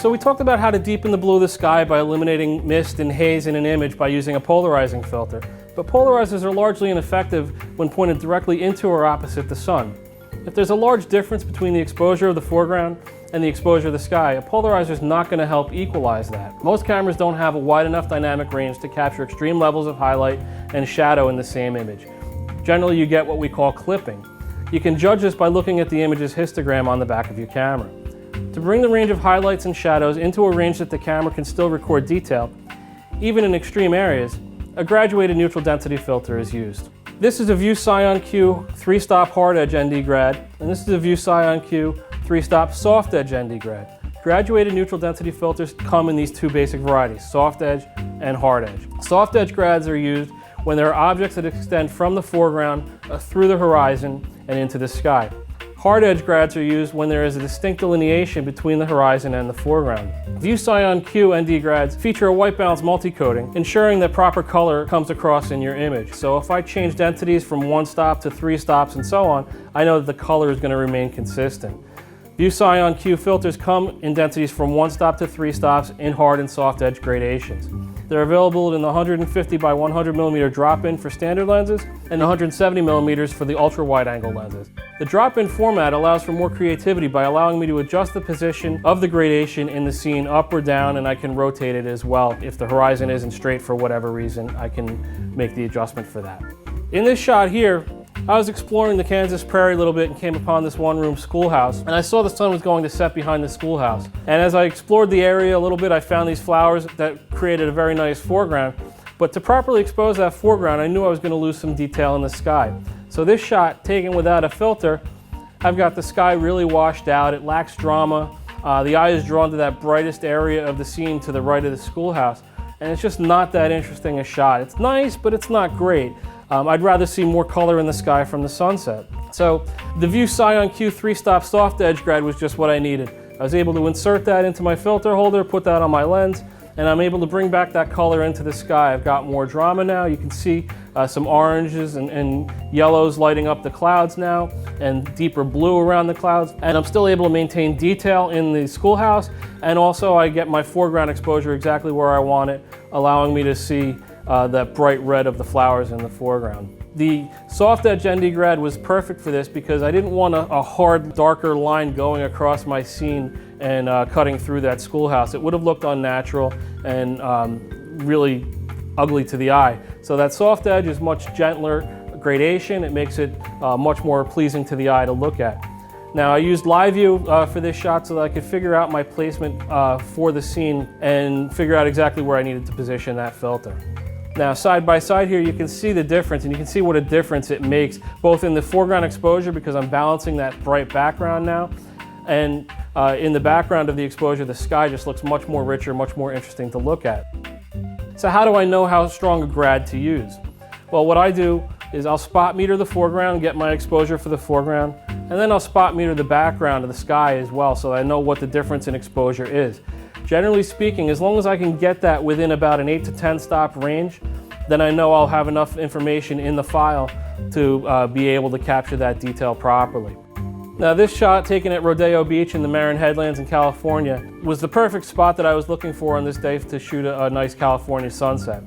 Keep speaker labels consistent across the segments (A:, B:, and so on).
A: So we talked about how to deepen the blue of the sky by eliminating mist and haze in an image by using a polarizing filter. But polarizers are largely ineffective when pointed directly into or opposite the sun. If there's a large difference between the exposure of the foreground and the exposure of the sky, a polarizer is not going to help equalize that. Most cameras don't have a wide enough dynamic range to capture extreme levels of highlight and shadow in the same image. Generally, you get what we call clipping. You can judge this by looking at the image's histogram on the back of your camera. To bring the range of highlights and shadows into a range that the camera can still record detail, even in extreme areas, a graduated neutral density filter is used. This is a View Scion Q 3-stop hard edge ND grad, and this is a View Scion Q 3-stop soft edge ND grad. Graduated neutral density filters come in these two basic varieties, soft edge and hard edge. Soft edge grads are used when there are objects that extend from the foreground through the horizon and into the sky. Hard edge grads are used when there is a distinct delineation between the horizon and the foreground. View Scion Q ND grads feature a white balance multi-coating, ensuring that proper color comes across in your image. So if I change densities from 1 stop to 3 stops and so on, I know that the color is going to remain consistent. View Scion Q filters come in densities from 1 stop to 3 stops in hard and soft edge gradations. They're available in the 150 by 100 millimeter drop-in for standard lenses and 170 millimeters for the ultra-wide angle lenses. The drop-in format allows for more creativity by allowing me to adjust the position of the gradation in the scene up or down, and I can rotate it as well. If the horizon isn't straight for whatever reason, I can make the adjustment for that. In this shot here, I was exploring the Kansas prairie a little bit and came upon this one-room schoolhouse, and I saw the sun was going to set behind the schoolhouse. And as I explored the area a little bit, I found these flowers that created a very nice foreground. But to properly expose that foreground, I knew I was going to lose some detail in the sky. So this shot, taken without a filter, I've got the sky really washed out. It lacks drama. The eye is drawn to that brightest area of the scene to the right of the schoolhouse. And it's just not that interesting a shot. It's nice, but it's not great. I'd rather see more color in the sky from the sunset. So the View Scion Q 3-stop soft edge grad was just what I needed. I was able to insert that into my filter holder, put that on my lens, and I'm able to bring back that color into the sky. I've got more drama now. You can see some oranges and yellows lighting up the clouds now, and deeper blue around the clouds. And I'm still able to maintain detail in the schoolhouse, and also I get my foreground exposure exactly where I want it, allowing me to see that bright red of the flowers in the foreground. The soft edge ND grad was perfect for this because I didn't want a hard, darker line going across my scene and cutting through that schoolhouse. It would have looked unnatural and really ugly to the eye. So that soft edge is much gentler gradation. It makes it much more pleasing to the eye to look at. Now I used live view for this shot so that I could figure out my placement for the scene and figure out exactly where I needed to position that filter. Now side by side here you can see the difference, and you can see what a difference it makes both in the foreground exposure because I'm balancing that bright background now, and in the background of the exposure the sky just looks much more richer, much more interesting to look at. So how do I know how strong a grad to use? Well, what I do is I'll spot meter the foreground, get my exposure for the foreground, and then I'll spot meter the background of the sky as well so that I know what the difference in exposure is. Generally speaking, as long as I can get that within about an 8 to 10 stop range, then I know I'll have enough information in the file to be able to capture that detail properly. Now this shot taken at Rodeo Beach in the Marin Headlands in California was the perfect spot that I was looking for on this day to shoot a nice California sunset.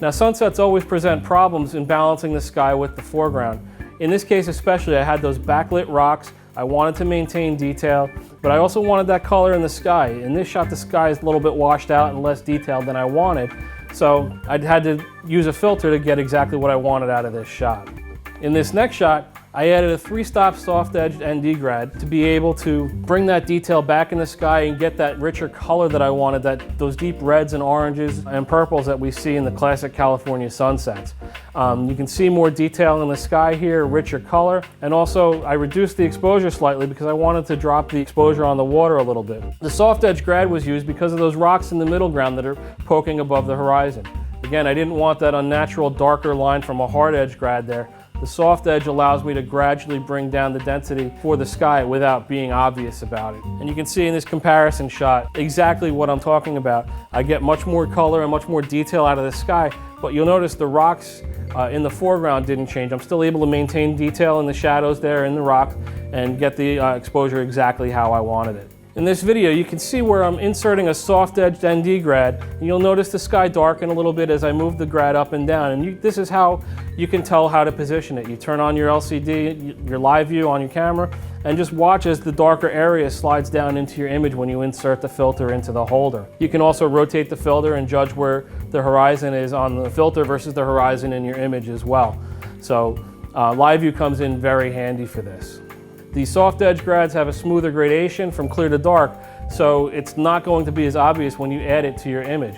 A: Now sunsets always present problems in balancing the sky with the foreground. In this case especially, I had those backlit rocks. I wanted to maintain detail, but I also wanted that color in the sky. In this shot, the sky is a little bit washed out and less detailed than I wanted, so I had to use a filter to get exactly what I wanted out of this shot. In this next shot, I added a 3-stop soft-edged ND grad to be able to bring that detail back in the sky and get that richer color that I wanted, those deep reds and oranges and purples that we see in the classic California sunsets. You can see more detail in the sky here, richer color, and also I reduced the exposure slightly because I wanted to drop the exposure on the water a little bit. The soft edge grad was used because of those rocks in the middle ground that are poking above the horizon. Again, I didn't want that unnatural darker line from a hard edge grad there. The soft edge allows me to gradually bring down the density for the sky without being obvious about it. And you can see in this comparison shot exactly what I'm talking about. I get much more color and much more detail out of the sky, but you'll notice the rocks in the foreground didn't change. I'm still able to maintain detail in the shadows there in the rock and get the exposure exactly how I wanted it. In this video, you can see where I'm inserting a soft-edged ND grad, and you'll notice the sky darken a little bit as I move the grad up and down, and this is how you can tell how to position it. You turn on your LCD, your live view on your camera, and just watch as the darker area slides down into your image when you insert the filter into the holder. You can also rotate the filter and judge where the horizon is on the filter versus the horizon in your image as well. So live view comes in very handy for this. These soft edge grads have a smoother gradation from clear to dark, so it's not going to be as obvious when you add it to your image.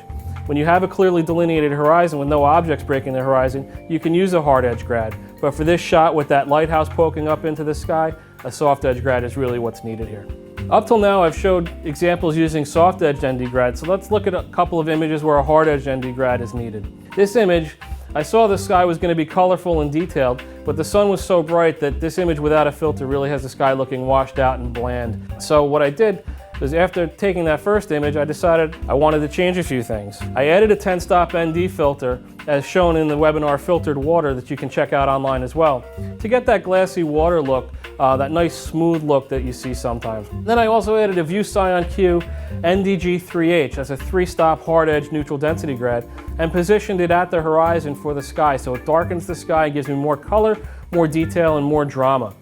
A: When you have a clearly delineated horizon with no objects breaking the horizon, you can use a hard edge grad. But for this shot with that lighthouse poking up into the sky, a soft edge grad is really what's needed here. Up till now, I've showed examples using soft edged ND grad, so let's look at a couple of images where a hard edged ND grad is needed. This image, I saw the sky was going to be colorful and detailed, but the sun was so bright that this image without a filter really has the sky looking washed out and bland. So what I did was, after taking that first image, I decided I wanted to change a few things. I added a 10-stop ND filter, as shown in the webinar Filtered Water that you can check out online as well, to get that glassy water look, that nice smooth look that you see sometimes. Then I also added a View Scion Q NDG3H as a 3-stop hard edge neutral density grad, and positioned it at the horizon for the sky, so it darkens the sky and gives me more color, more detail, and more drama.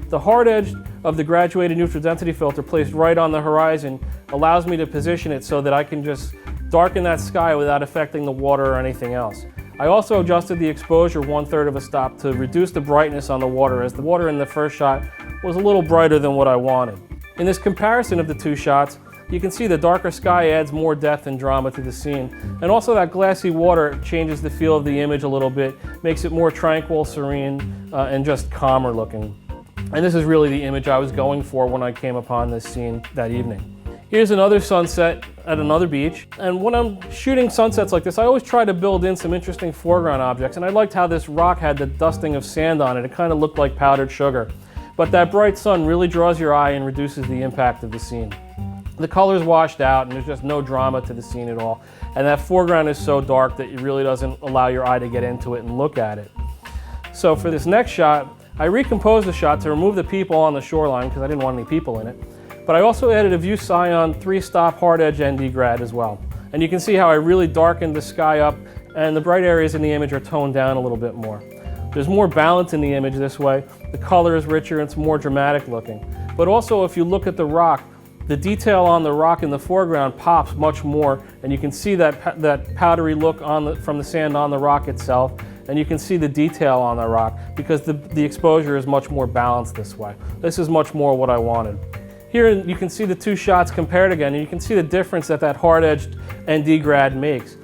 A: The hard edge of the graduated neutral density filter placed right on the horizon allows me to position it so that I can just darken that sky without affecting the water or anything else. I also adjusted the exposure 1/3 of a stop to reduce the brightness on the water, as the water in the first shot was a little brighter than what I wanted. In this comparison of the two shots, you can see the darker sky adds more depth and drama to the scene, and also that glassy water changes the feel of the image a little bit, makes it more tranquil, serene, and just calmer looking. And this is really the image I was going for when I came upon this scene that evening. Here's another sunset at another beach, and when I'm shooting sunsets like this, I always try to build in some interesting foreground objects, and I liked how this rock had the dusting of sand on it. It kind of looked like powdered sugar. But that bright sun really draws your eye and reduces the impact of the scene. The color's washed out and there's just no drama to the scene at all, and that foreground is so dark that it really doesn't allow your eye to get into it and look at it. So for this next shot, I recomposed the shot to remove the people on the shoreline because I didn't want any people in it. But I also added a View Scion 3-stop hard edge ND grad as well. And you can see how I really darkened the sky up, and the bright areas in the image are toned down a little bit more. There's more balance in the image this way. The color is richer and it's more dramatic looking. But also, if you look at the rock, the detail on the rock in the foreground pops much more, and you can see that powdery look from the sand on the rock itself, and you can see the detail on the rock because the exposure is much more balanced this way. This is much more what I wanted. Here you can see the two shots compared again, and you can see the difference that hard-edged ND grad makes.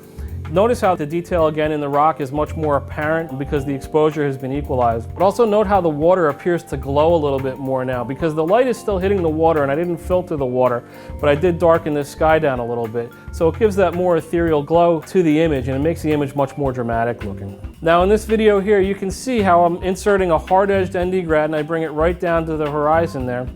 A: Notice how the detail again in the rock is much more apparent because the exposure has been equalized. But also note how the water appears to glow a little bit more now because the light is still hitting the water, and I didn't filter the water, but I did darken the sky down a little bit. So it gives that more ethereal glow to the image, and it makes the image much more dramatic looking. Now in this video here, you can see how I'm inserting a hard-edged ND grad, and I bring it right down to the horizon there.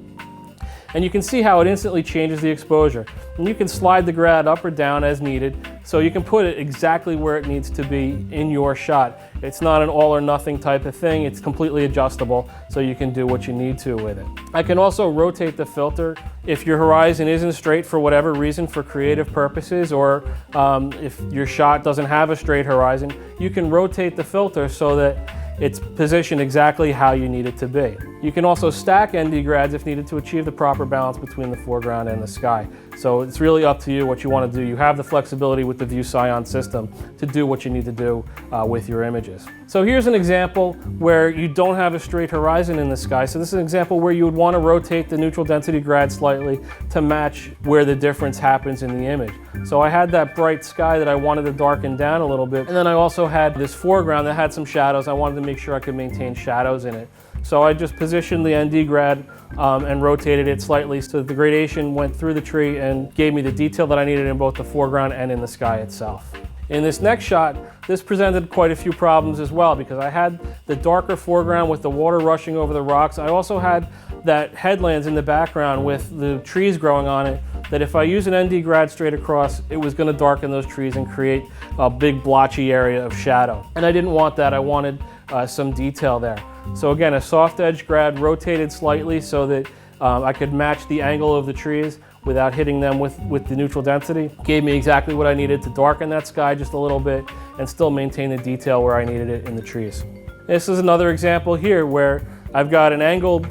A: And you can see how it instantly changes the exposure. And you can slide the grad up or down as needed, so you can put it exactly where it needs to be in your shot. It's not an all or nothing type of thing, it's completely adjustable, so you can do what you need to with it. I can also rotate the filter if your horizon isn't straight for whatever reason, for creative purposes, or if your shot doesn't have a straight horizon, you can rotate the filter so that it's positioned exactly how you need it to be. You can also stack ND grads if needed to achieve the proper balance between the foreground and the sky. So it's really up to you what you want to do. You have the flexibility with the View Scion system to do what you need to do with your images. So here's an example where you don't have a straight horizon in the sky. So this is an example where you would want to rotate the neutral density grad slightly to match where the difference happens in the image. So I had that bright sky that I wanted to darken down a little bit, and then I also had this foreground that had some shadows. I wanted to make sure I could maintain shadows in it. So I just positioned the ND grad and rotated it slightly so that the gradation went through the tree and gave me the detail that I needed in both the foreground and in the sky itself. In this next shot, this presented quite a few problems as well because I had the darker foreground with the water rushing over the rocks. I also had that headlands in the background with the trees growing on it, that if I use an ND grad straight across, it was going to darken those trees and create a big blotchy area of shadow. And I didn't want that. I wanted some detail there. So again, a soft edge grad rotated slightly so that I could match the angle of the trees, without hitting them with the neutral density. Gave me exactly what I needed to darken that sky just a little bit and still maintain the detail where I needed it in the trees. This is another example here where I've got an angled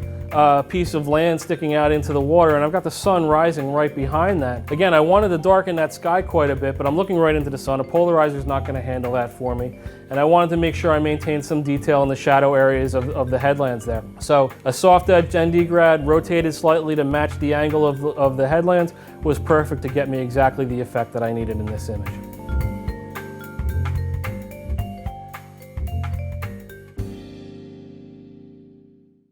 A: piece of land sticking out into the water, and I've got the sun rising right behind that. Again, I wanted to darken that sky quite a bit, but I'm looking right into the sun. A polarizer is not going to handle that for me, and I wanted to make sure I maintained some detail in the shadow areas of the headlands there. So a soft edge ND grad rotated slightly to match the angle of the headlands was perfect to get me exactly the effect that I needed in this image.